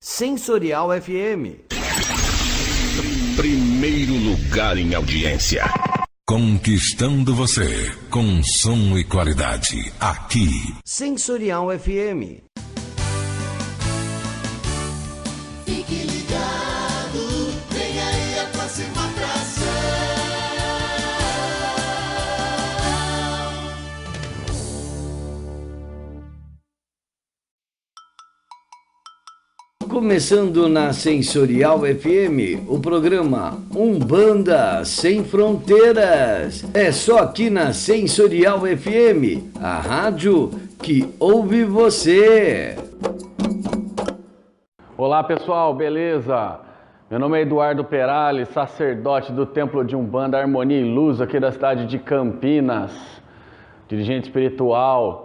Sensorial FM. Primeiro lugar em audiência. Conquistando você com som e qualidade. Aqui. Sensorial FM. Fique ligado, vem aí a próxima atração. Começando na Sensorial FM, o programa Umbanda Sem Fronteiras. É só aqui na Sensorial FM, a rádio que ouve você. Olá pessoal, beleza? Meu nome é Eduardo Perales, sacerdote do Templo de Umbanda Harmonia e Luz aqui da cidade de Campinas, dirigente espiritual.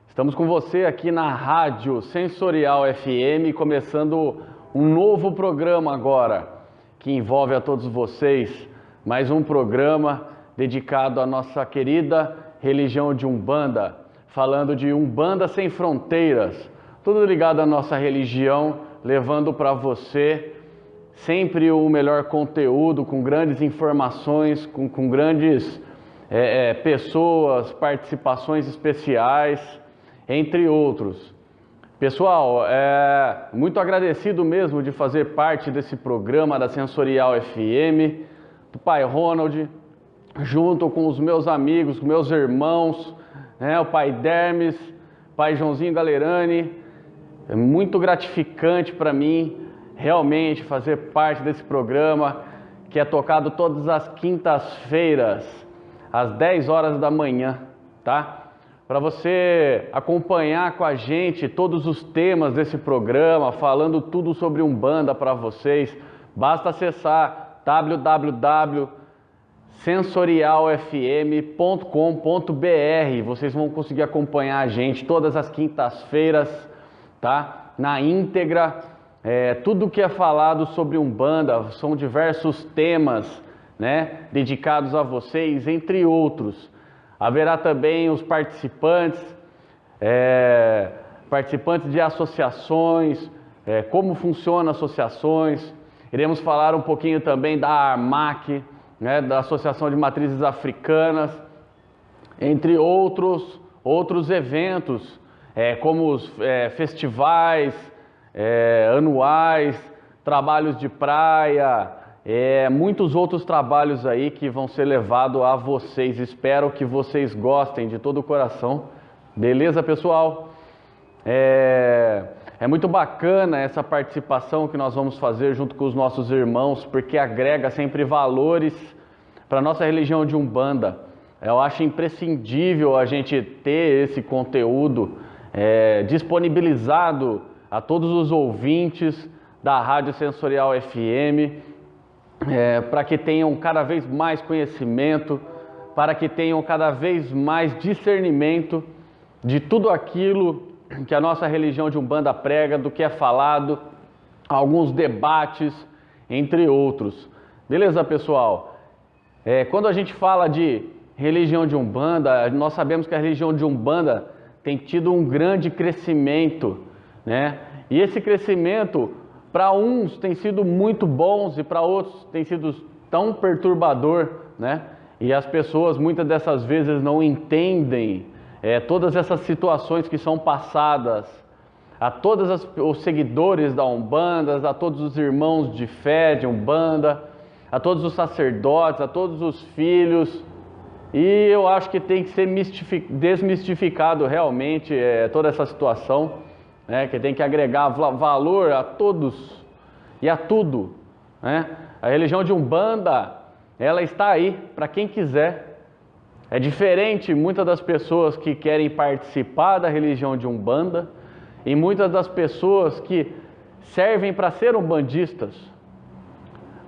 Estamos com você aqui na Rádio Sensorial FM, começando um novo programa agora, que envolve a todos vocês, mais um programa dedicado à nossa querida religião de Umbanda, falando de Umbanda Sem Fronteiras, tudo ligado à nossa religião, levando para você sempre o melhor conteúdo, com grandes informações, com grandes pessoas, participações especiais, entre outros. Pessoal, muito agradecido mesmo de fazer parte desse programa da Sensorial FM, do Pai Ronald, junto com os meus amigos, com meus irmãos, o Pai Dermes, Pai Joãozinho Galerani. É muito gratificante para mim, realmente, fazer parte desse programa, que é tocado todas as quintas-feiras, às 10 horas da manhã, tá? Para você acompanhar com a gente todos os temas desse programa, falando tudo sobre Umbanda para vocês, basta acessar www.sensorialfm.com.br. Vocês vão conseguir acompanhar a gente todas as quintas-feiras, tá? Na íntegra, tudo que é falado sobre Umbanda, são diversos temas, né, dedicados a vocês, entre outros. Haverá também os participantes de associações, como funcionam associações. Iremos falar um pouquinho também da ARMAC, né, da Associação de Matrizes Africanas, entre outros eventos, como os festivais anuais, trabalhos de praia, muitos outros trabalhos aí que vão ser levados a vocês. Espero que vocês gostem de todo o coração. Beleza, pessoal? É muito bacana essa participação que nós vamos fazer junto com os nossos irmãos, porque agrega sempre valores para a nossa religião de Umbanda. Eu acho imprescindível a gente ter esse conteúdo disponibilizado a todos os ouvintes da Rádio Sensorial FM, para que tenham cada vez mais conhecimento, para que tenham cada vez mais discernimento de tudo aquilo que a nossa religião de Umbanda prega, do que é falado, alguns debates, entre outros. Beleza, pessoal? Quando a gente fala de religião de Umbanda, nós sabemos que a religião de Umbanda tem tido um grande crescimento, né? E esse crescimento, para uns tem sido muito bons e para outros tem sido tão perturbador, né? E as pessoas muitas dessas vezes não entendem todas essas situações que são passadas a todos os seguidores da Umbanda, a todos os irmãos de fé de Umbanda, a todos os sacerdotes, a todos os filhos. E eu acho que tem que ser desmistificado realmente toda essa situação, né, que tem que agregar valor a todos e a tudo, né? A religião de Umbanda, ela está aí para quem quiser. É diferente muitas das pessoas que querem participar da religião de Umbanda e muitas das pessoas que servem para ser umbandistas.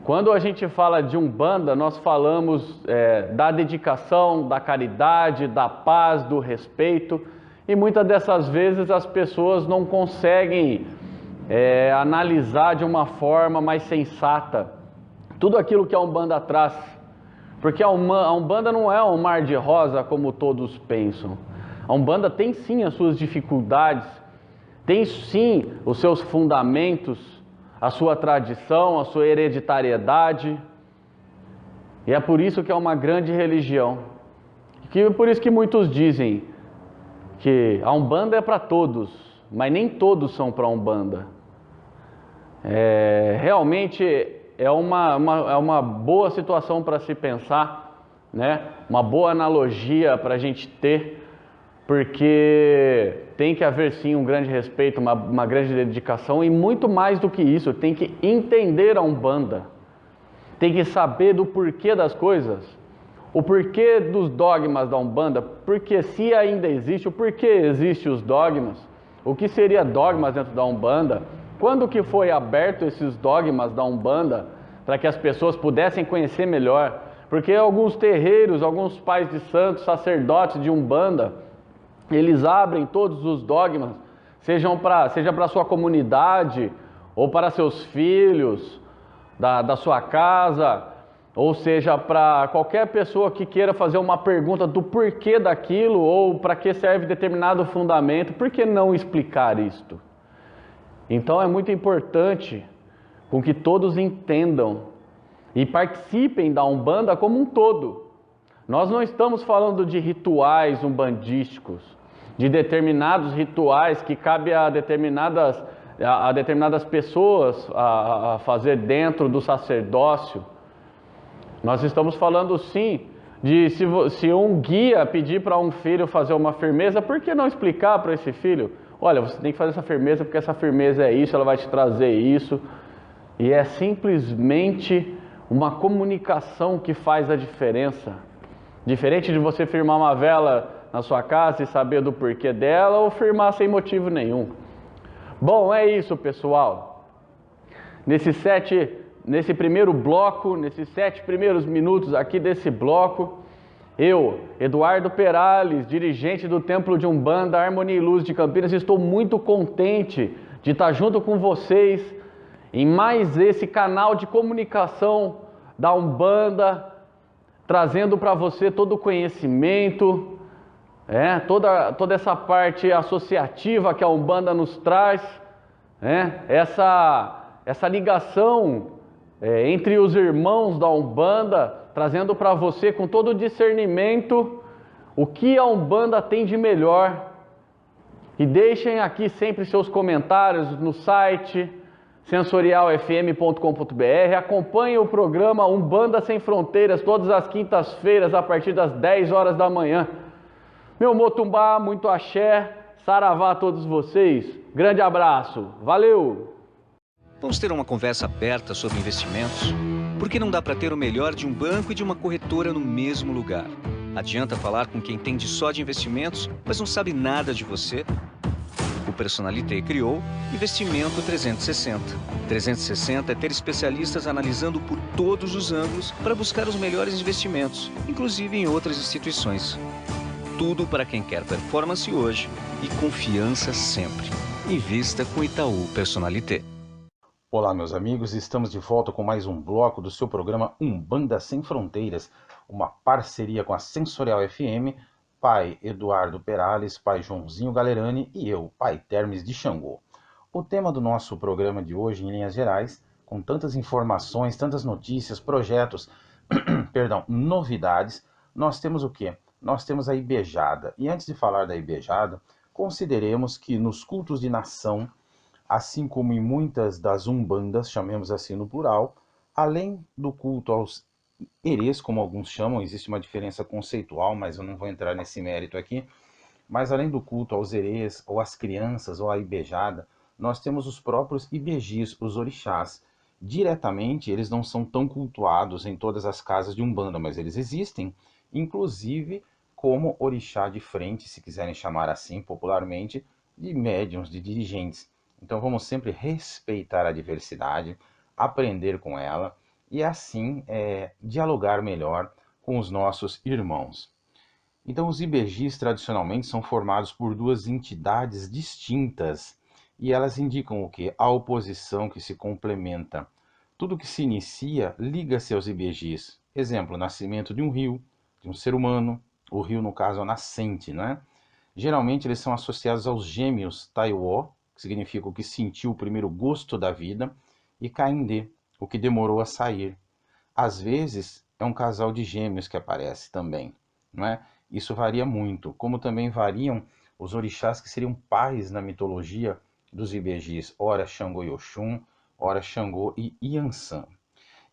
Quando a gente fala de Umbanda, nós falamos da dedicação, da caridade, da paz, do respeito. E muitas dessas vezes as pessoas não conseguem analisar de uma forma mais sensata tudo aquilo que a Umbanda traz. Porque a Umbanda não é um mar de rosa como todos pensam. A Umbanda tem sim as suas dificuldades, tem sim os seus fundamentos, a sua tradição, a sua hereditariedade, e é por isso que é uma grande religião. Por isso que muitos dizem que a Umbanda é para todos, mas nem todos são para a Umbanda. Realmente é uma boa situação para se pensar, né? Uma boa analogia para a gente ter, porque tem que haver sim um grande respeito, uma grande dedicação, e muito mais do que isso, tem que entender a Umbanda, tem que saber do porquê das coisas, o porquê dos dogmas da Umbanda, porque se ainda existe, o porquê existem os dogmas, o que seria dogmas dentro da Umbanda, quando que foi aberto esses dogmas da Umbanda, para que as pessoas pudessem conhecer melhor, porque alguns terreiros, alguns pais de santos, sacerdotes de Umbanda, eles abrem todos os dogmas, seja para a sua comunidade, ou para seus filhos, da sua casa, ou seja, para qualquer pessoa que queira fazer uma pergunta do porquê daquilo, ou para que serve determinado fundamento, por que não explicar isto? Então é muito importante com que todos entendam e participem da Umbanda como um todo. Nós não estamos falando de rituais umbandísticos, de determinados rituais que cabe a determinadas pessoas a fazer dentro do sacerdócio. Nós estamos falando sim de se um guia pedir para um filho fazer uma firmeza, por que não explicar para esse filho? Olha, você tem que fazer essa firmeza porque essa firmeza é isso, ela vai te trazer isso. E é simplesmente uma comunicação que faz a diferença. Diferente de você firmar uma vela na sua casa e saber do porquê dela, ou firmar sem motivo nenhum. Bom, é isso, pessoal. Nesse primeiro bloco, nesses 7 primeiros minutos aqui desse bloco, eu, Eduardo Perales, dirigente do Templo de Umbanda Harmonia e Luz de Campinas, estou muito contente de estar junto com vocês em mais esse canal de comunicação da Umbanda, trazendo para você todo o conhecimento, toda essa parte associativa que a Umbanda nos traz, essa ligação entre os irmãos da Umbanda, trazendo para você com todo o discernimento o que a Umbanda tem de melhor. E deixem aqui sempre seus comentários no site sensorialfm.com.br. Acompanhe o programa Umbanda Sem Fronteiras todas as quintas-feiras a partir das 10 horas da manhã. Meu motumbá, muito axé, saravá a todos vocês. Grande abraço, valeu! Vamos ter uma conversa aberta sobre investimentos? Por que não dá para ter o melhor de um banco e de uma corretora no mesmo lugar? Adianta falar com quem entende só de investimentos, mas não sabe nada de você? O Personalité criou Investimento 360. 360 é ter especialistas analisando por todos os ângulos para buscar os melhores investimentos, inclusive em outras instituições. Tudo para quem quer performance hoje e confiança sempre. Invista com Itaú Personalité. Olá, meus amigos, estamos de volta com mais um bloco do seu programa Umbanda Sem Fronteiras, uma parceria com a Sensorial FM, pai Eduardo Perales, pai Joãozinho Galerani e eu, pai Termes de Xangô. O tema do nosso programa de hoje, em linhas gerais, com tantas informações, tantas notícias, projetos, novidades, nós temos o quê? Nós temos a Ibejada. E antes de falar da Ibejada, consideremos que nos cultos de nação, assim como em muitas das umbandas, chamemos assim no plural, além do culto aos erês, como alguns chamam, existe uma diferença conceitual, mas eu não vou entrar nesse mérito aqui, mas além do culto aos erês, ou às crianças, ou à ibejada, nós temos os próprios ibejis, os orixás. Diretamente, eles não são tão cultuados em todas as casas de umbanda, mas eles existem, inclusive como orixá de frente, se quiserem chamar assim popularmente, de médiuns, de dirigentes. Então vamos sempre respeitar a diversidade, aprender com ela e assim dialogar melhor com os nossos irmãos. Então os ibejis tradicionalmente são formados por duas entidades distintas e elas indicam o quê? A oposição que se complementa. Tudo que se inicia liga-se aos ibejis. Exemplo, nascimento de um rio, de um ser humano, o rio no caso é a nascente, né? Geralmente eles são associados aos gêmeos Taiwo que significa o que sentiu o primeiro gosto da vida, e Caindê, o que demorou a sair. Às vezes é um casal de gêmeos que aparece também, não é? Isso varia muito, como também variam os orixás que seriam pais na mitologia dos Ibejis, ora Xangô e Oxum, ora Xangô e Iansã.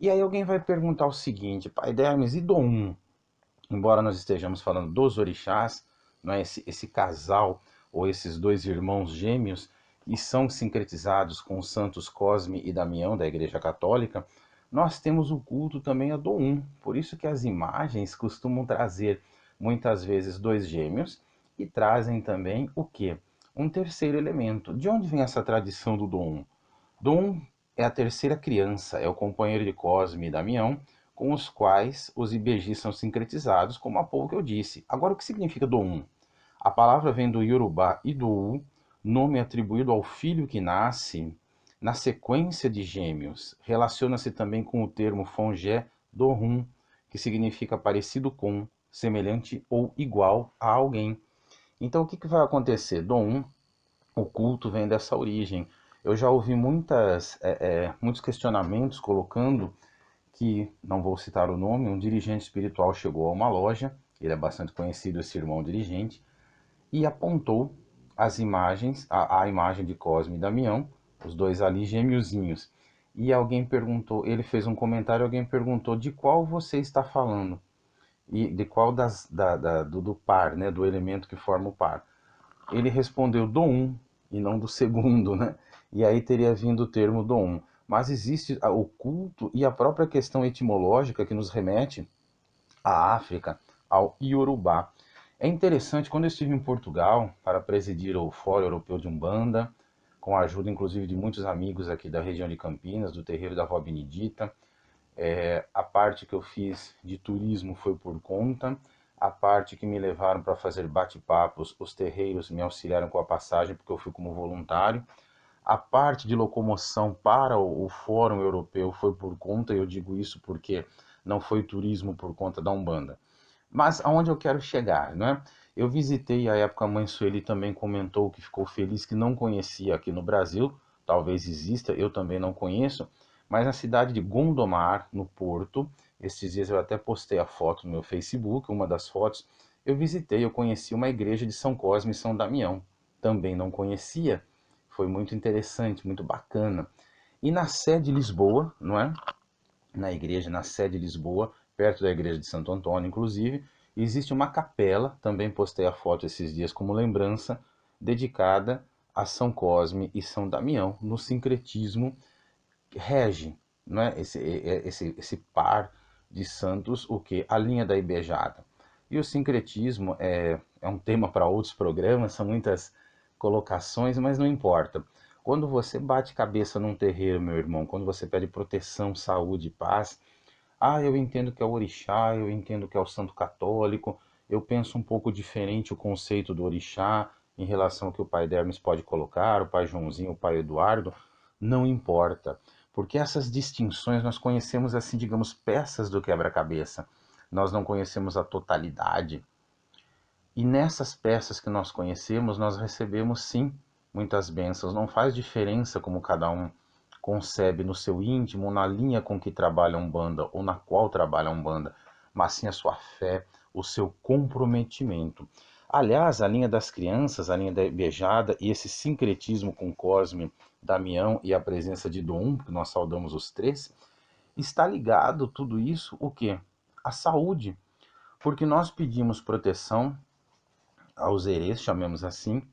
E aí alguém vai perguntar o seguinte, Pai Dermes, e Dom? Embora nós estejamos falando dos orixás, não é? Esse casal ou esses dois irmãos gêmeos que são sincretizados com os santos Cosme e Damião da Igreja Católica, nós temos o culto também a Dom. Por isso que as imagens costumam trazer muitas vezes dois gêmeos e trazem também o quê? Um terceiro elemento. De onde vem essa tradição do Dom? Dom é a terceira criança, é o companheiro de Cosme e Damião, com os quais os Ibejis são sincretizados, como há pouco eu disse. Agora, o que significa Dom? A palavra vem do Yorubá Idou, nome atribuído ao filho que nasce na sequência de gêmeos. Relaciona-se também com o termo Fongé Dohum, que significa parecido com, semelhante ou igual a alguém. Então, o que vai acontecer? Dom, o culto vem dessa origem. Eu já ouvi muitos questionamentos colocando que, não vou citar o nome, um dirigente espiritual chegou a uma loja, ele é bastante conhecido, esse irmão dirigente, e apontou as imagens, a imagem de Cosme e Damião, os dois ali gêmeozinhos. E alguém perguntou, ele fez um comentário, alguém perguntou de qual você está falando? E de qual do par, né, do elemento que forma o par. Ele respondeu do um e não do segundo, né? E aí teria vindo o termo do um. Mas existe o culto e a própria questão etimológica que nos remete à África, ao Iorubá. É interessante, quando eu estive em Portugal para presidir o Fórum Europeu de Umbanda, com a ajuda inclusive de muitos amigos aqui da região de Campinas, do terreiro da Vó Benedita, a parte que eu fiz de turismo foi por conta, a parte que me levaram para fazer bate-papos, os terreiros me auxiliaram com a passagem porque eu fui como voluntário, a parte de locomoção para o Fórum Europeu foi por conta, e eu digo isso porque não foi turismo por conta da Umbanda. Mas aonde eu quero chegar, né? Eu visitei a época, a mãe Sueli também comentou que ficou feliz que não conhecia aqui no Brasil, talvez exista, eu também não conheço, mas na cidade de Gondomar, no Porto, esses dias eu até postei a foto no meu Facebook, uma das fotos, eu visitei, eu conheci uma igreja de São Cosme e São Damião, também não conhecia, foi muito interessante, muito bacana. E na sede de Lisboa, não é? Na sede de Lisboa, perto da igreja de Santo Antônio, inclusive, existe uma capela, também postei a foto esses dias como lembrança, dedicada a São Cosme e São Damião, no sincretismo que rege, não é? esse par de santos, o que? A linha da Ibejada. E o sincretismo é um tema para outros programas, são muitas colocações, mas não importa. Quando você bate cabeça num terreiro, meu irmão, quando você pede proteção, saúde e paz, eu entendo que é o orixá, eu entendo que é o santo católico, eu penso um pouco diferente o conceito do orixá em relação ao que o pai Dermes pode colocar, o pai Joãozinho, o pai Eduardo, não importa. Porque essas distinções nós conhecemos assim, digamos, peças do quebra-cabeça. Nós não conhecemos a totalidade. E nessas peças que nós conhecemos, nós recebemos sim muitas bênçãos. Não faz diferença como cada um concebe no seu íntimo, na linha com que trabalha a Umbanda ou na qual trabalha a Umbanda, mas sim a sua fé, o seu comprometimento. Aliás, a linha das crianças, a linha da Ibejada e esse sincretismo com Cosme, Damião e a presença de Dom, que nós saudamos os três, está ligado tudo isso o quê? A saúde. Porque nós pedimos proteção aos herês, chamemos assim,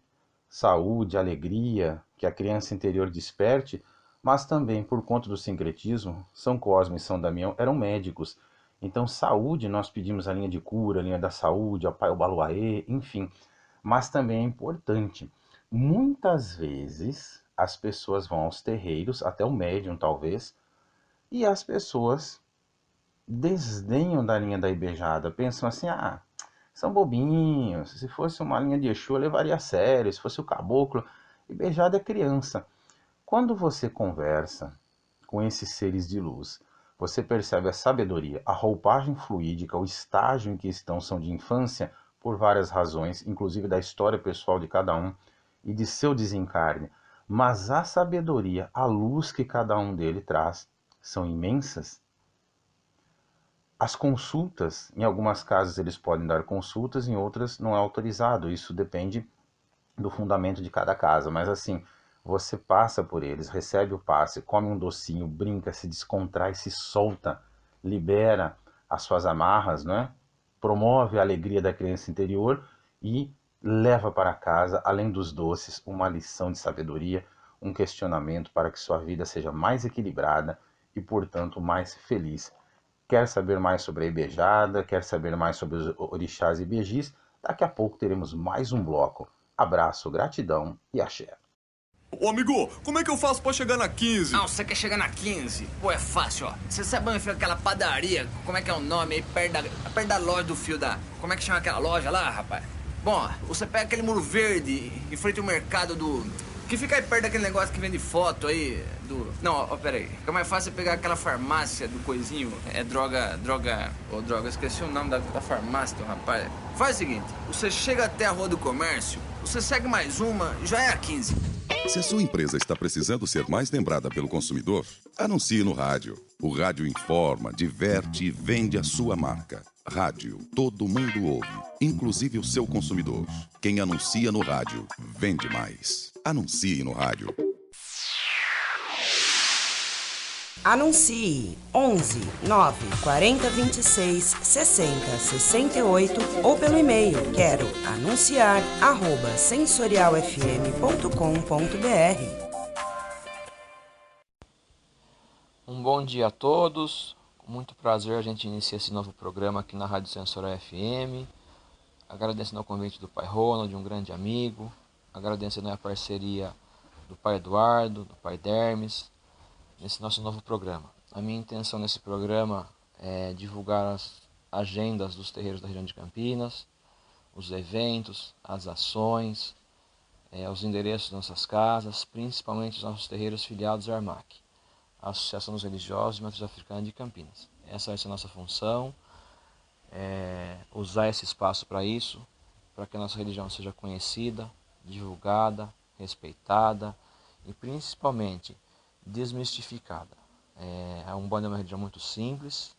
saúde, alegria, que a criança interior desperte, mas também por conta do sincretismo, São Cosme e São Damião eram médicos. Então, saúde, nós pedimos a linha de cura, a linha da saúde, a Pai Obaluaê, enfim. Mas também é importante. Muitas vezes, as pessoas vão aos terreiros, até o médium talvez, e as pessoas desdenham da linha da Ibejada, pensam assim, são bobinhos, se fosse uma linha de Exu eu levaria a sério, se fosse o caboclo, Ibejada é criança. Quando você conversa com esses seres de luz, você percebe a sabedoria, a roupagem fluídica, o estágio em que estão são de infância, por várias razões, inclusive da história pessoal de cada um e de seu desencarne. mas a sabedoria, a luz que cada um dele traz, são imensas. As consultas, em algumas casas eles podem dar consultas, em outras não é autorizado. Isso depende do fundamento de cada casa. Mas assim, você passa por eles, recebe o passe, come um docinho, brinca, se descontrai, se solta, libera as suas amarras, né? Promove a alegria da criança interior e leva para casa, além dos doces, uma lição de sabedoria, um questionamento para que sua vida seja mais equilibrada e, portanto, mais feliz. Quer saber mais sobre a Ibejada? Quer saber mais sobre os orixás e ibejis? Daqui a pouco teremos mais um bloco. Abraço, gratidão e axé. Ô amigo, como é que eu faço pra chegar na 15? Não, você quer chegar na 15? Pô, é fácil, ó. Você sabe onde fica aquela padaria? Como é que é o nome aí? Perto da loja do fio da... Como é que chama aquela loja lá, rapaz? Bom, ó, você pega aquele muro verde em frente ao mercado do... Que fica aí perto daquele negócio que vende foto aí do... Não, ó, pera aí. Fica mais fácil pegar aquela farmácia do coisinho. É droga... Ô, droga, esqueci o nome da farmácia, do rapaz. Faz o seguinte, você chega até a Rua do Comércio, você segue mais uma, já é a 15. Se a sua empresa está precisando ser mais lembrada pelo consumidor, anuncie no rádio. O rádio informa, diverte e vende a sua marca. Rádio, todo mundo ouve, inclusive o seu consumidor. Quem anuncia no rádio, vende mais. Anuncie no rádio. Anuncie 11 9 40 26 60 68 ou pelo e-mail quero anunciar@sensorialfm.com.br. Um bom dia a todos. Com muito prazer a gente inicia esse novo programa aqui na Rádio Sensorial FM. Agradecendo ao convite do Pai Ronald, um grande amigo. Agradecendo a parceria do Pai Eduardo, do Pai Dermes, nesse nosso novo programa. A minha intenção nesse programa é divulgar as agendas dos terreiros da região de Campinas, os eventos, as ações, os endereços das nossas casas, principalmente os nossos terreiros filiados à ARMAC, a Associação dos Religiosos de Matriz Africana de Campinas. Essa vai ser a nossa função, usar esse espaço para isso, para que a nossa religião seja conhecida, divulgada, respeitada e principalmente desmistificada. A Umbanda é uma religião muito simples,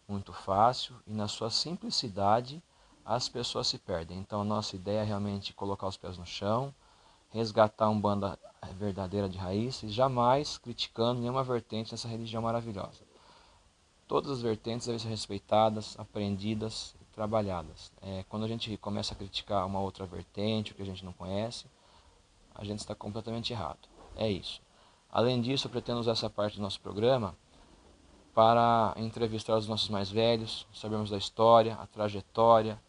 muito fácil, e na sua simplicidade as pessoas se perdem. Então a nossa ideia é realmente colocar os pés no chão, resgatar a Umbanda verdadeira de raiz e jamais criticando nenhuma vertente dessa religião maravilhosa. Todas as vertentes devem ser respeitadas, aprendidas e trabalhadas. Quando a gente começa a criticar uma outra vertente, o que a gente não conhece, a gente está completamente errado. É isso. Além disso, eu pretendo usar essa parte do nosso programa para entrevistar os nossos mais velhos, sabermos da história, a trajetória,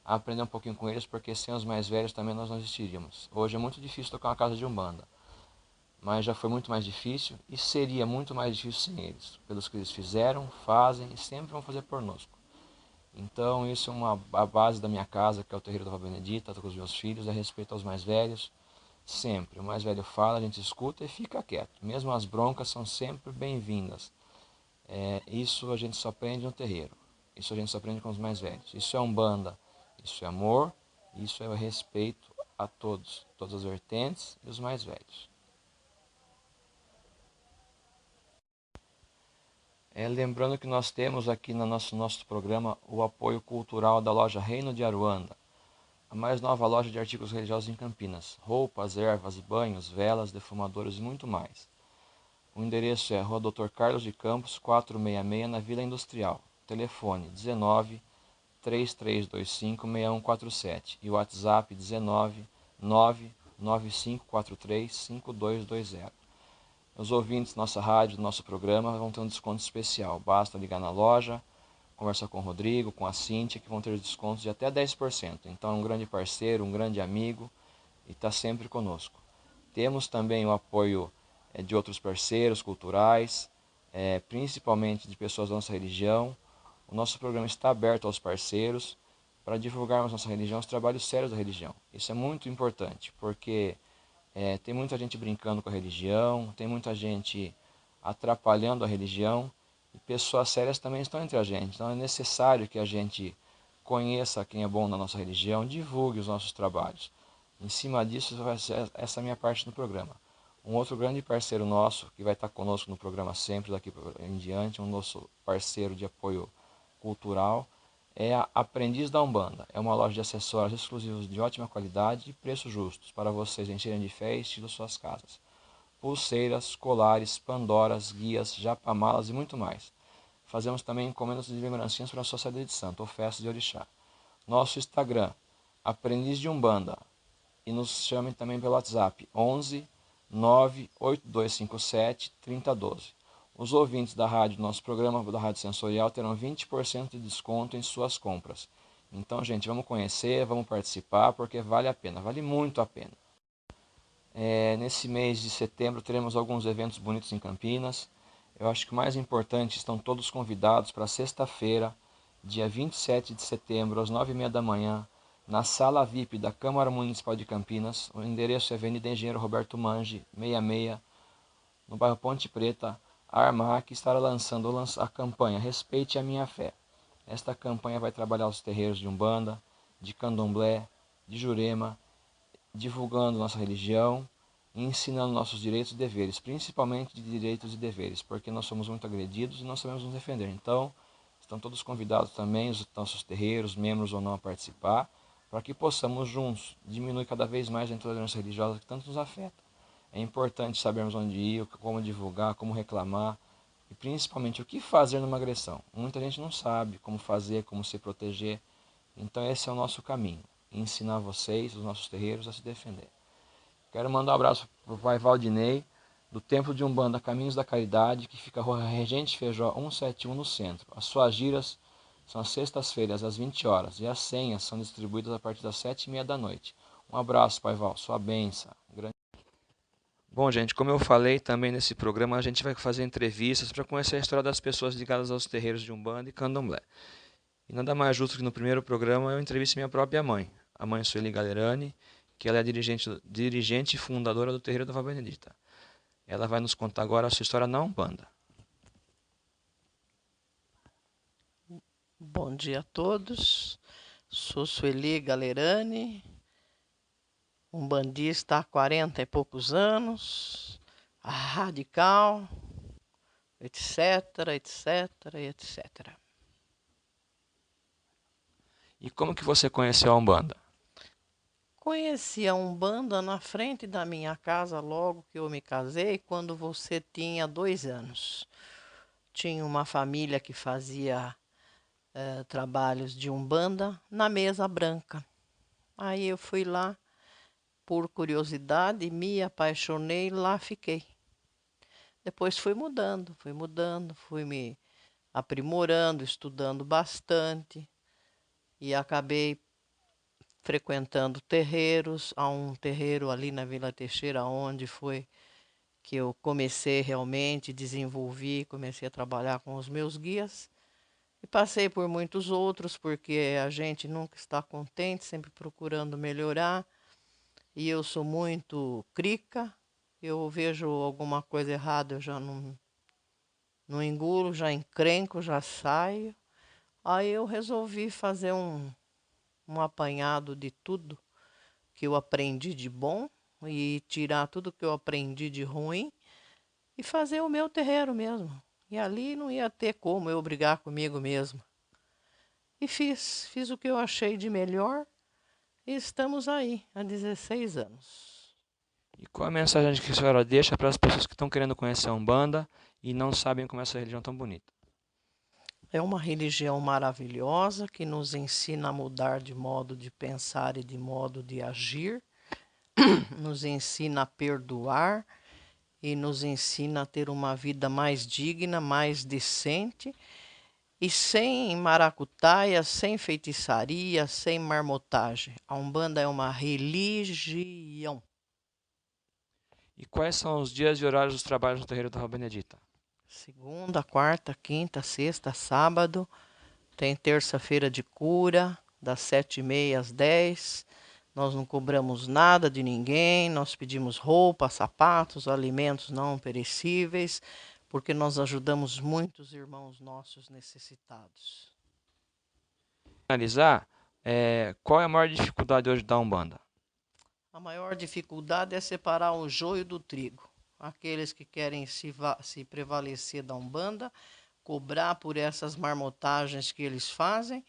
aprender um pouquinho com eles, porque sem os mais velhos também nós não existiríamos. Hoje é muito difícil tocar uma casa de Umbanda, mas já foi muito mais difícil e seria muito mais difícil sem eles, pelos que eles fizeram, fazem e sempre vão fazer conosco. Então isso é a base da minha casa, que é o terreiro da Vó Benedita, com os meus filhos, é respeito aos mais velhos. Sempre, o mais velho fala, a gente escuta e fica quieto. Mesmo as broncas são sempre bem-vindas. Isso a gente só aprende no terreiro. Isso a gente só aprende com os mais velhos. Isso é Umbanda, isso é amor, isso é respeito a todos, todas as vertentes e os mais velhos. Lembrando que nós temos aqui no nosso programa o apoio cultural da loja Reino de Aruanda, a mais nova loja de artigos religiosos em Campinas. Roupas, ervas, banhos, velas, defumadores e muito mais. O endereço é Rua Dr. Carlos de Campos, 466, na Vila Industrial. Telefone 19 3325 6147 e o WhatsApp 19 99543 5220. Os ouvintes da nossa rádio, do nosso programa, vão ter um desconto especial. Basta ligar na loja, conversar com o Rodrigo, com a Cíntia, que vão ter descontos de até 10%. Então é um grande parceiro, um grande amigo e está sempre conosco. Temos também o apoio de outros parceiros culturais, principalmente de pessoas da nossa religião. O nosso programa está aberto aos parceiros para divulgarmos nossa religião, os trabalhos sérios da religião. Isso é muito importante, porque tem muita gente brincando com a religião, tem muita gente atrapalhando a religião, e pessoas sérias também estão entre a gente. Então é necessário que a gente conheça quem é bom na nossa religião, divulgue os nossos trabalhos. Em cima disso, vai ser essa minha parte do programa. Um outro grande parceiro nosso, que vai estar conosco no programa sempre daqui em diante, um nosso parceiro de apoio cultural, é a Aprendiz da Umbanda. É uma loja de acessórios exclusivos de ótima qualidade e preços justos para vocês encherem de fé e estilo suas casas. Pulseiras, colares, pandoras, guias, japamalas e muito mais. Fazemos também encomendas de lembrancinhas para a sua saída de santo ou festa de orixá. Nosso Instagram, Aprendiz de Umbanda. E nos chamem também pelo WhatsApp, 11 98257 3012. Os ouvintes da rádio, do nosso programa da Rádio Sensorial, terão 20% de desconto em suas compras. Então, gente, vamos conhecer, vamos participar, porque vale a pena, vale muito a pena. Nesse mês de setembro teremos alguns eventos bonitos em Campinas. Eu acho que o mais importante, estão todos convidados para sexta-feira, dia 27 de setembro, às 9h30 da manhã, na Sala VIP da Câmara Municipal de Campinas. O endereço é Avenida Engenheiro Roberto Mange, 66, no bairro Ponte Preta. A Armac estará lançando a campanha Respeite a Minha Fé. Esta campanha vai trabalhar os terreiros de Umbanda, de Candomblé, de Jurema, divulgando nossa religião e ensinando nossos direitos e deveres, principalmente de direitos e deveres, porque nós somos muito agredidos e não sabemos nos defender. Então, estão todos convidados também, os nossos terreiros, membros ou não, a participar, para que possamos juntos diminuir cada vez mais a intolerância religiosa que tanto nos afeta. É importante sabermos onde ir, como divulgar, como reclamar e principalmente o que fazer numa agressão. Muita gente não sabe como fazer, como se proteger. Então esse é o nosso caminho, ensinar vocês, os nossos terreiros, a se defender. Quero mandar um abraço para o pai Valdinei, do Templo de Umbanda Caminhos da Caridade, que fica na Rua Regente Feijó 171 no centro. As suas giras são às sextas-feiras, às 20 horas, e as senhas são distribuídas a partir das 7h30 da noite. Um abraço, pai Val, sua bênção. Bom, gente, como eu falei também nesse programa, a gente vai fazer entrevistas para conhecer a história das pessoas ligadas aos terreiros de Umbanda e Candomblé. E nada mais justo que no primeiro programa eu entreviste minha própria mãe, a mãe Sueli Galerani, que ela é dirigente e fundadora do Terreiro da Vó Benedita. Ela vai nos contar agora a sua história na Umbanda. Bom dia a todos, sou Sueli Galerani, umbandista há 40 e poucos anos, radical, etc, etc, etc. E como que você conheceu a Umbanda? Conheci a Umbanda na frente da minha casa logo que eu me casei, quando você tinha 2 anos. Tinha uma família que fazia trabalhos de Umbanda na mesa branca. Aí eu fui lá, por curiosidade, me apaixonei, lá fiquei. Depois fui mudando, fui me aprimorando, estudando bastante e acabei frequentando terreiros. Há um terreiro ali na Vila Teixeira, onde foi que eu comecei realmente, desenvolvi, comecei a trabalhar com os meus guias. E passei por muitos outros, porque a gente nunca está contente, sempre procurando melhorar. E eu sou muito crica, eu vejo alguma coisa errada, eu já não engulo, já encrenco, já saio. Aí eu resolvi fazer um apanhado de tudo que eu aprendi de bom e tirar tudo que eu aprendi de ruim e fazer o meu terreiro mesmo. E ali não ia ter como eu brigar comigo mesmo. E fiz o que eu achei de melhor. E estamos aí, há 16 anos. E qual a mensagem que a senhora deixa para as pessoas que estão querendo conhecer a Umbanda e não sabem como é essa religião tão bonita? É uma religião maravilhosa que nos ensina a mudar de modo de pensar e de modo de agir. Nos ensina a perdoar e nos ensina a ter uma vida mais digna, mais decente. E sem maracutaia, sem feitiçaria, sem marmotagem. A Umbanda é uma religião. E quais são os dias e horários dos trabalhos no terreiro da Vó Benedita? Segunda, quarta, quinta, sexta, sábado. Tem terça-feira de cura, das 7h30 às 10h. Nós não cobramos nada de ninguém. Nós pedimos roupa, sapatos, alimentos não perecíveis, porque nós ajudamos muitos irmãos nossos necessitados. Para finalizar, qual é a maior dificuldade hoje da Umbanda? A maior dificuldade é separar o joio do trigo. aqueles que querem se prevalecer da Umbanda, cobrar por essas marmotagens que eles fazem,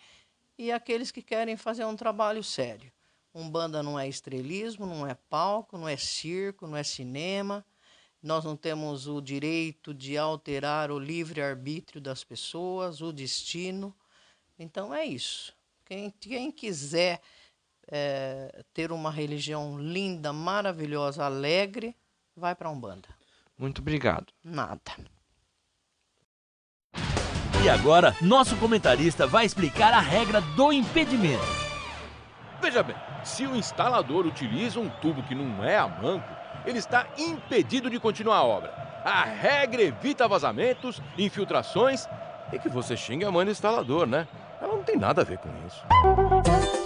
e aqueles que querem fazer um trabalho sério. Umbanda não é estrelismo, não é palco, não é circo, não é cinema. Nós não temos o direito de alterar o livre-arbítrio das pessoas, o destino. Então é isso. Quem quiser ter uma religião linda, maravilhosa, alegre, vai para a Umbanda. Muito obrigado. Nada. E agora, nosso comentarista vai explicar a regra do impedimento. Veja bem, se o instalador utiliza um tubo que não é a manco, ele está impedido de continuar a obra. A regra evita vazamentos, infiltrações e que você xingue a mãe do instalador, né? Ela não tem nada a ver com isso.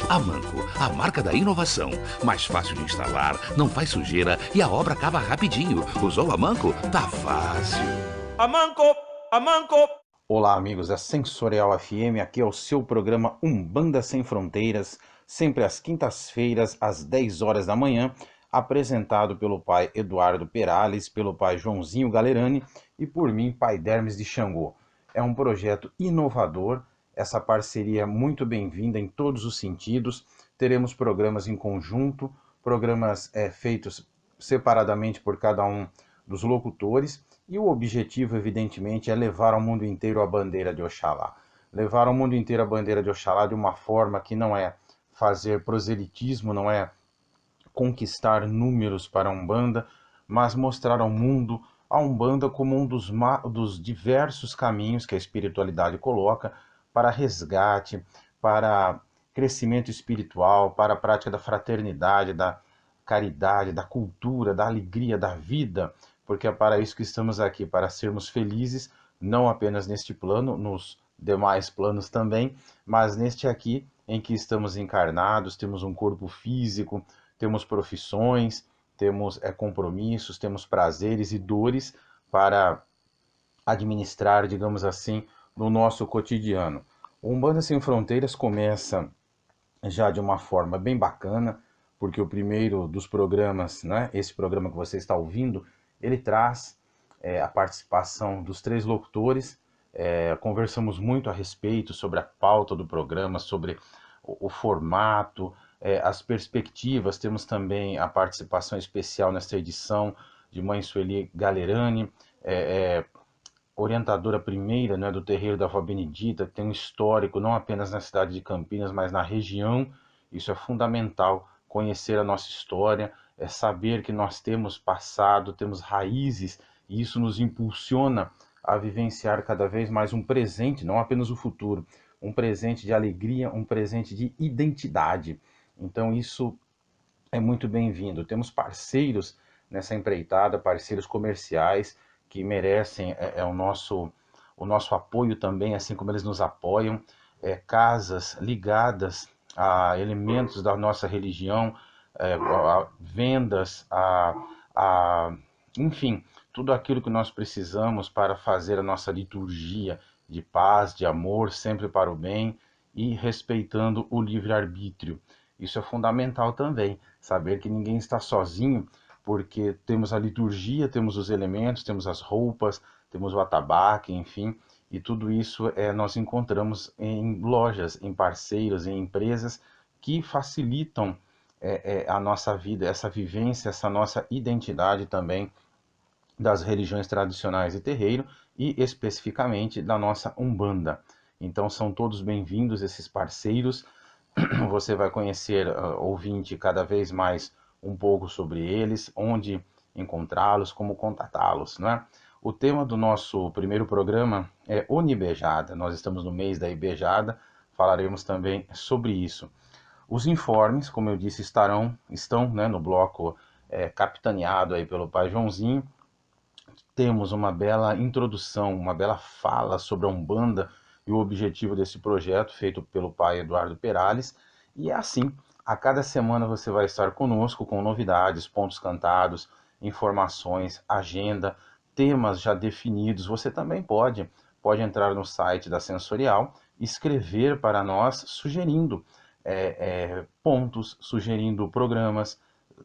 Amanco, a marca da inovação. Mais fácil de instalar, não faz sujeira e a obra acaba rapidinho. Usou Amanco? Tá fácil. Amanco! Amanco! Olá, amigos da Sensorial FM. Aqui é o seu programa Umbanda Sem Fronteiras, sempre às quintas-feiras, às 10 horas da manhã, apresentado pelo pai Eduardo Perales, pelo pai Joãozinho Galerani e por mim, pai Dermes de Xangô. É um projeto inovador. Essa parceria é muito bem-vinda em todos os sentidos. Teremos programas em conjunto, programas feitos separadamente por cada um dos locutores, e o objetivo, evidentemente, é levar ao mundo inteiro a bandeira de Oxalá. Levar ao mundo inteiro a bandeira de Oxalá de uma forma que não é fazer proselitismo, não é conquistar números para a Umbanda, mas mostrar ao mundo a Umbanda como um dos diversos caminhos que a espiritualidade coloca para resgate, para crescimento espiritual, para a prática da fraternidade, da caridade, da cultura, da alegria, da vida, porque é para isso que estamos aqui, para sermos felizes, não apenas neste plano, nos demais planos também, mas neste aqui em que estamos encarnados, temos um corpo físico, temos profissões, temos compromissos, temos prazeres e dores para administrar, digamos assim, no nosso cotidiano. O Umbanda Sem Fronteiras começa já de uma forma bem bacana, porque o primeiro dos programas, né, esse programa que você está ouvindo, ele traz a participação dos 3 locutores. Conversamos muito a respeito sobre a pauta do programa, sobre o formato, as perspectivas. Temos também a participação especial nesta edição de mãe Sueli Galerani, orientadora primeira, né, do terreiro da Avó Benedita, que tem um histórico não apenas na cidade de Campinas, mas na região. Isso é fundamental, conhecer a nossa história, saber que nós temos passado, temos raízes, e isso nos impulsiona a vivenciar cada vez mais um presente, não apenas o futuro, um presente de alegria, um presente de identidade. Então isso é muito bem-vindo. Temos parceiros nessa empreitada, parceiros comerciais, que merecem o nosso apoio também, assim como eles nos apoiam, casas ligadas a elementos da nossa religião, a vendas, enfim, tudo aquilo que nós precisamos para fazer a nossa liturgia de paz, de amor, sempre para o bem e respeitando o livre-arbítrio. Isso é fundamental também, saber que ninguém está sozinho, porque temos a liturgia, temos os elementos, temos as roupas, temos o atabaque, enfim, e tudo isso nós encontramos em lojas, em parceiros, em empresas que facilitam a nossa vida, essa vivência, essa nossa identidade também das religiões tradicionais e terreiro, e especificamente da nossa Umbanda. Então são todos bem-vindos esses parceiros. Você vai conhecer, ouvinte, cada vez mais um pouco sobre eles, onde encontrá-los, como contatá-los, né? O tema do nosso primeiro programa é Onibejada. Nós estamos no mês da Ibejada, falaremos também sobre isso. Os informes, como eu disse, estão, né, no bloco capitaneado aí pelo pai Joãozinho. Temos uma bela introdução, uma bela fala sobre a Umbanda e o objetivo desse projeto, feito pelo pai Eduardo Perales. E é assim, a cada semana você vai estar conosco com novidades, pontos cantados, informações, agenda, temas já definidos. Você também pode entrar no site da Sensorial e escrever para nós, sugerindo pontos, sugerindo programas,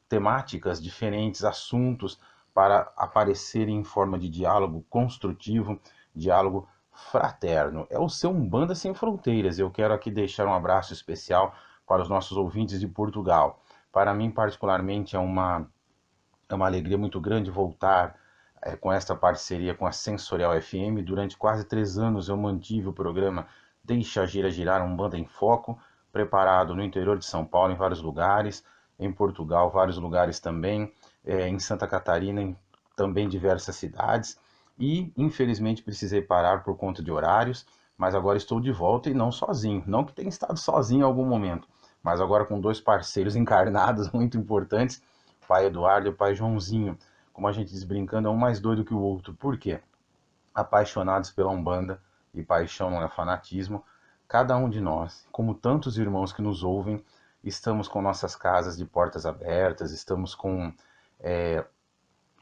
temáticas, diferentes assuntos, para aparecerem em forma de diálogo construtivo, diálogo fraterno. É o seu Umbanda Sem Fronteiras. Eu quero aqui deixar um abraço especial para os nossos ouvintes de Portugal. Para mim, particularmente, é uma alegria muito grande voltar com esta parceria com a Sensorial FM. Durante quase 3 anos eu mantive o programa Deixa a Gira Girar, Umbanda em Foco, preparado no interior de São Paulo, em vários lugares, em Portugal, vários lugares também, em Santa Catarina, também diversas cidades. E, infelizmente, precisei parar por conta de horários, mas agora estou de volta e não sozinho. Não que tenha estado sozinho em algum momento, mas agora com 2 parceiros encarnados muito importantes, o pai Eduardo e o pai Joãozinho. Como a gente diz brincando, é um mais doido que o outro. Por quê? Apaixonados pela Umbanda, e paixão não é fanatismo. Cada um de nós, como tantos irmãos que nos ouvem, estamos com nossas casas de portas abertas, estamos com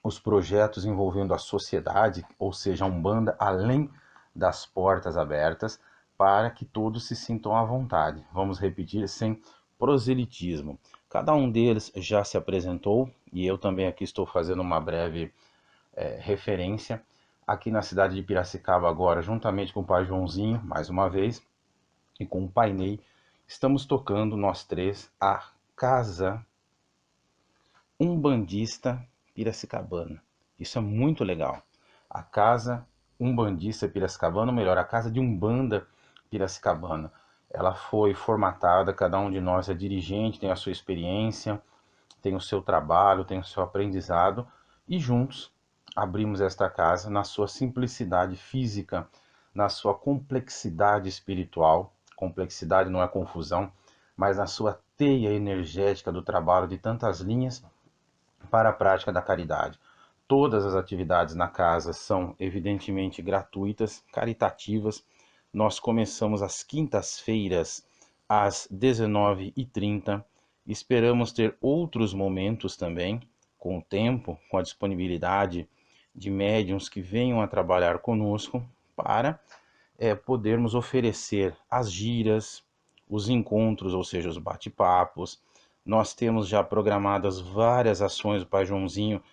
os projetos envolvendo a sociedade, ou seja, a Umbanda, além das portas abertas, para que todos se sintam à vontade. Vamos repetir, sem proselitismo. Cada um deles já se apresentou, e eu também aqui estou fazendo uma breve referência. Aqui na cidade de Piracicaba agora, juntamente com o pai Joãozinho, mais uma vez, e com o pai Ney, estamos tocando, nós 3, a Casa Umbandista Piracicabana. Isso é muito legal. A Casa Umbandista Piracicabana, ou melhor, a Casa de Umbanda Piracicabana. Ela foi formatada, cada um de nós é dirigente, tem a sua experiência, tem o seu trabalho, tem o seu aprendizado, e juntos abrimos esta casa na sua simplicidade física, na sua complexidade espiritual. Complexidade não é confusão, mas na sua teia energética do trabalho de tantas linhas para a prática da caridade. Todas as atividades na casa são evidentemente gratuitas, caritativas. Nós começamos às quintas-feiras, às 19h30. Esperamos ter outros momentos também, com o tempo, com a disponibilidade de médiuns que venham a trabalhar conosco, para podermos oferecer as giras, os encontros, ou seja, os bate-papos. Nós temos já programadas várias ações, o pai Joãozinho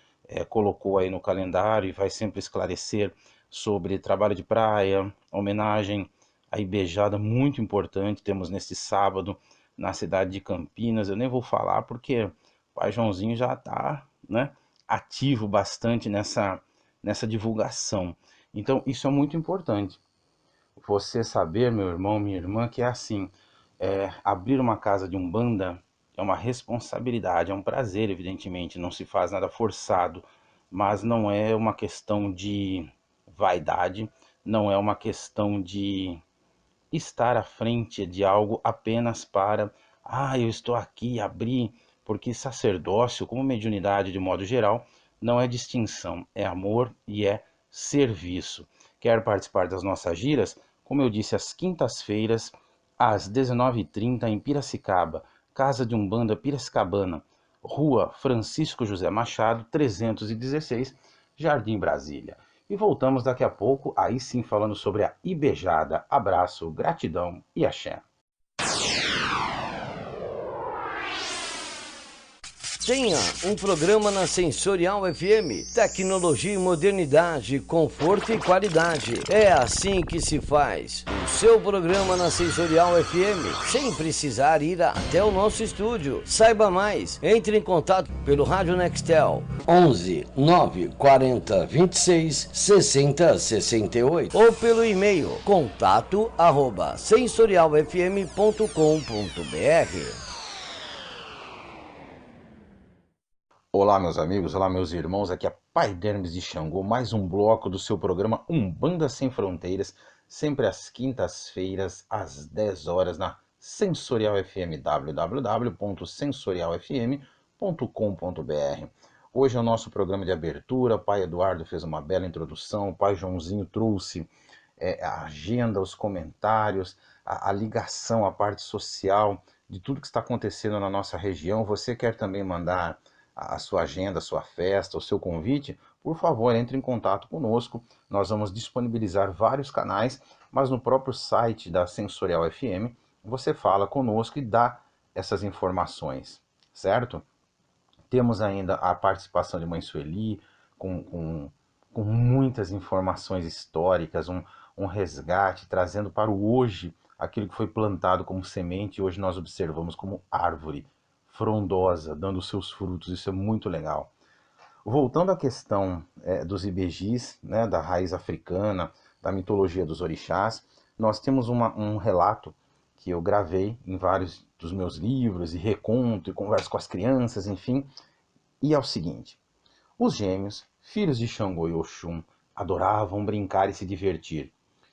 colocou aí no calendário e vai sempre esclarecer sobre trabalho de praia, homenagem à Ibejada, muito importante. Temos neste sábado na cidade de Campinas. Eu nem vou falar porque o pai Joãozinho já está, né, ativo bastante nessa divulgação. Então isso é muito importante. Você saber, meu irmão, minha irmã, que é assim, abrir uma casa de Umbanda é uma responsabilidade, é um prazer, evidentemente, não se faz nada forçado, mas não é uma questão de vaidade, não é uma questão de estar à frente de algo apenas para, eu estou aqui, abri, porque sacerdócio, como mediunidade de modo geral, não é distinção, é amor e é serviço. Quer participar das nossas giras? Como eu disse, às quintas-feiras, às 19h30, em Piracicaba, Casa de Umbanda Piracicabana, Rua Francisco José Machado, 316, Jardim Brasília. E voltamos daqui a pouco, aí sim falando sobre a Ibejada. Abraço, gratidão e axé. Tenha um programa na Sensorial FM. Tecnologia e modernidade, conforto e qualidade. É assim que se faz. O seu programa na Sensorial FM, sem precisar ir até o nosso estúdio. Saiba mais. Entre em contato pelo Rádio Nextel 11 940 26 60 68 ou pelo e-mail contato@sensorialfm.com.br. Olá, meus amigos, olá, meus irmãos, aqui é Pai Dermes de Xangô, mais um bloco do seu programa Umbanda Sem Fronteiras, sempre às quintas-feiras, às 10 horas, na Sensorial FM, www.sensorialfm.com.br. Hoje é o nosso programa de abertura, o pai Eduardo fez uma bela introdução, o pai Joãozinho trouxe a agenda, os comentários, a ligação, a parte social de tudo que está acontecendo na nossa região. Você quer também mandar a sua agenda, a sua festa, o seu convite? Por favor, entre em contato conosco. Nós vamos disponibilizar vários canais, mas no próprio site da Sensorial FM você fala conosco e dá essas informações, certo? Temos ainda a participação de Mãe Sueli, com muitas informações históricas, um resgate, trazendo para o hoje aquilo que foi plantado como semente e hoje nós observamos como árvore frondosa, dando seus frutos. Isso é muito legal. Voltando à questão dos ibejis, né, da raiz africana, da mitologia dos orixás, nós temos um relato que eu gravei em vários dos meus livros, e reconto, e converso com as crianças, enfim, e é o seguinte: os gêmeos, filhos de Xangô e Oxum, adoravam brincar e se divertir.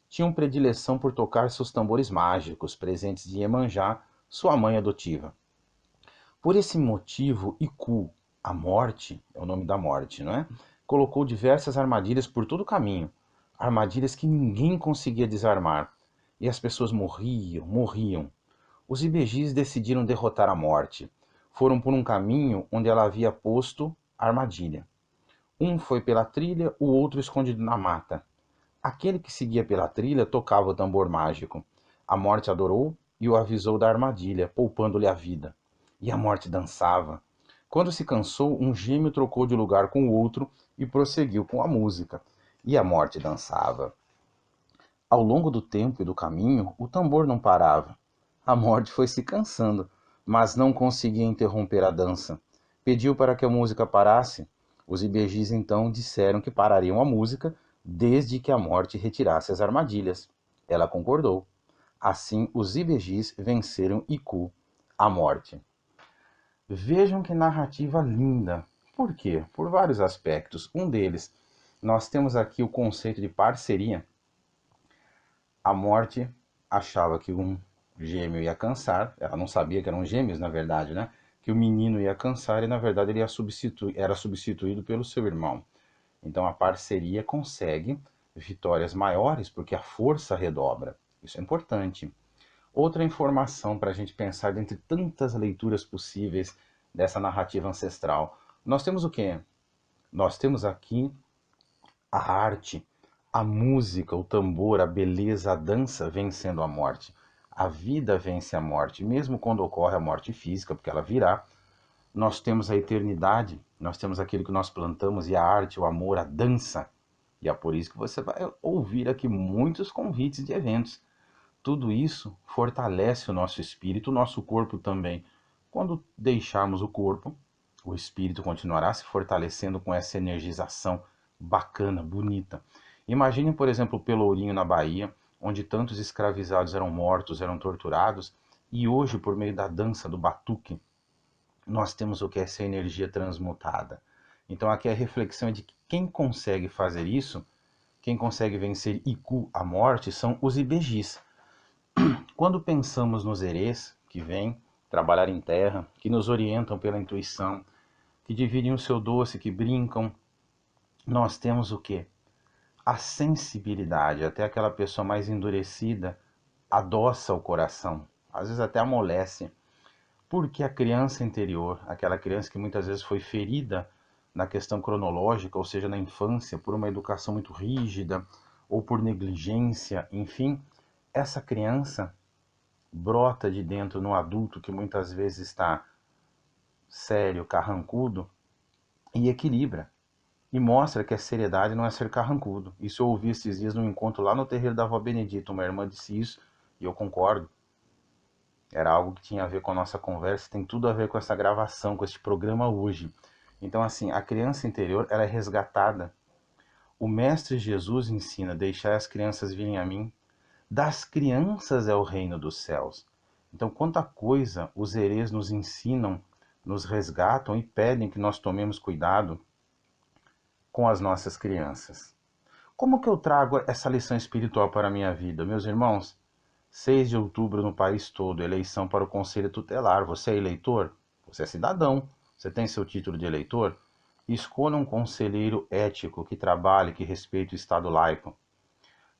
Tinham predileção por tocar seus tambores mágicos, presentes de Iemanjá, sua mãe adotiva. Por esse motivo, Iku, a morte, é o nome da morte, não é? Colocou diversas armadilhas por todo o caminho, armadilhas que ninguém conseguia desarmar, e as pessoas morriam. Os ibejis decidiram derrotar a morte. Foram por um caminho onde ela havia posto a armadilha. Um foi pela trilha, o outro escondido na mata. Aquele que seguia pela trilha tocava o tambor mágico. A morte adorou e o avisou da armadilha, poupando-lhe a vida. E a morte dançava. Quando se cansou, um gêmeo trocou de lugar com o outro e prosseguiu com a música. E a morte dançava. Ao longo do tempo e do caminho, o tambor não parava. A morte foi se cansando, mas não conseguia interromper a dança. Pediu para que a música parasse. Os ibejis então disseram que parariam a música desde que a morte retirasse as armadilhas. Ela concordou. Assim, os ibejis venceram Iku, a morte. Vejam que narrativa linda. Por quê? Por vários aspectos. Um deles, nós temos aqui o conceito de parceria. A morte achava que um gêmeo ia cansar, ela não sabia que eram gêmeos, na verdade, né? Que o menino ia cansar e, na verdade, ele era substituído pelo seu irmão. Então, a parceria consegue vitórias maiores porque a força redobra. Isso é importante. Outra informação para a gente pensar dentre tantas leituras possíveis dessa narrativa ancestral. Nós temos o quê? Nós temos aqui a arte, a música, o tambor, a beleza, a dança vencendo a morte. A vida vence a morte, mesmo quando ocorre a morte física, porque ela virá. Nós temos a eternidade, nós temos aquilo que nós plantamos, e a arte, o amor, a dança. E é por isso que você vai ouvir aqui muitos convites de eventos. Tudo isso fortalece o nosso espírito, o nosso corpo também. Quando deixarmos o corpo, o espírito continuará se fortalecendo com essa energização bacana, bonita. Imagine, por exemplo, o Pelourinho na Bahia, onde tantos escravizados eram mortos, eram torturados, e hoje, por meio da dança do batuque, nós temos o que é essa energia transmutada. Então aqui a reflexão é de que quem consegue fazer isso, quem consegue vencer Iku, a morte, são os ibejis. Quando pensamos nos erês, que vêm trabalhar em terra, que nos orientam pela intuição, que dividem o seu doce, que brincam, nós temos o quê? A sensibilidade. Até aquela pessoa mais endurecida adoça o coração, às vezes até amolece, porque a criança interior, aquela criança que muitas vezes foi ferida na questão cronológica, ou seja, na infância, por uma educação muito rígida, ou por negligência, enfim, essa criança brota de dentro no adulto que muitas vezes está sério, carrancudo, e equilibra. E mostra que a seriedade não é ser carrancudo. Isso eu ouvi esses dias num encontro lá no terreiro da avó Benedita. Uma irmã disse isso e eu concordo. Era algo que tinha a ver com a nossa conversa, tem tudo a ver com essa gravação, com este programa hoje. Então, assim, a criança interior, ela é resgatada. O Mestre Jesus ensina: deixai as crianças virem a mim. Das crianças é o reino dos céus. Então, quanta coisa os herês nos ensinam, nos resgatam e pedem que nós tomemos cuidado com as nossas crianças. Como que eu trago essa lição espiritual para a minha vida? Meus irmãos, 6 de outubro no país todo, eleição para o Conselho Tutelar. Você é eleitor? Você é cidadão? Você tem seu título de eleitor? Escolha um conselheiro ético que trabalhe, que respeite o Estado laico.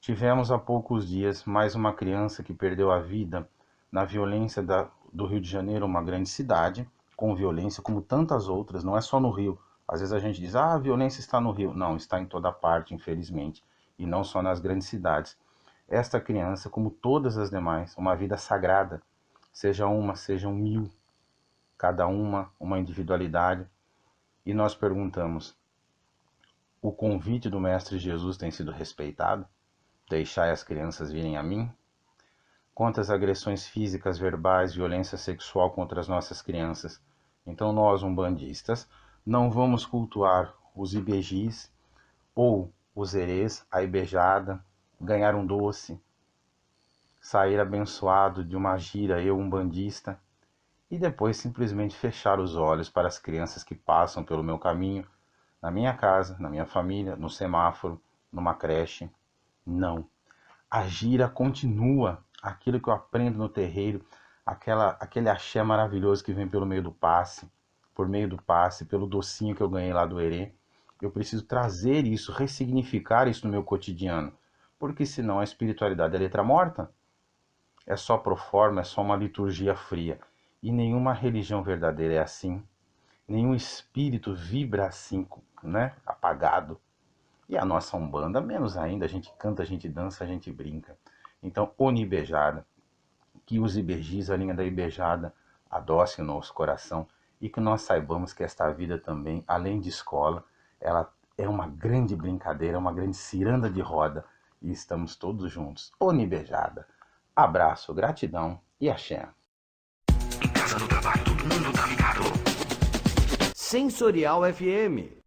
Tivemos há poucos dias mais uma criança que perdeu a vida na violência do Rio de Janeiro, uma grande cidade, com violência como tantas outras, não é só no Rio. Às vezes a gente diz, a violência está no Rio. Não, está em toda parte, infelizmente, e não só nas grandes cidades. Esta criança, como todas as demais, uma vida sagrada, sejam 1000, cada uma individualidade. E nós perguntamos, o convite do Mestre Jesus tem sido respeitado? Deixai as crianças virem a mim? Quantas agressões físicas, verbais, violência sexual contra as nossas crianças? Então nós, umbandistas, não vamos cultuar os ibejis ou os erês, a ibejada, ganhar um doce, sair abençoado de uma gira, eu umbandista, e depois simplesmente fechar os olhos para as crianças que passam pelo meu caminho, na minha casa, na minha família, no semáforo, numa creche. Não. A gira continua. Aquilo que eu aprendo no terreiro, aquele axé maravilhoso que vem pelo meio do passe, por meio do passe, pelo docinho que eu ganhei lá do erê. Eu preciso trazer isso, ressignificar isso no meu cotidiano, porque senão a espiritualidade é letra morta. É só proforma, é só uma liturgia fria. E nenhuma religião verdadeira é assim. Nenhum espírito vibra assim, né? Apagado. E a nossa Umbanda, menos ainda, a gente canta, a gente dança, a gente brinca. Então, Onibejada, que os ibejis, a linha da ibejada, adoce o nosso coração e que nós saibamos que esta vida também, além de escola, ela é uma grande brincadeira, uma grande ciranda de roda e estamos todos juntos. Onibejada. Abraço, gratidão e axé. Em casa, no trabalho, todo mundo tá ligado. Sensorial FM.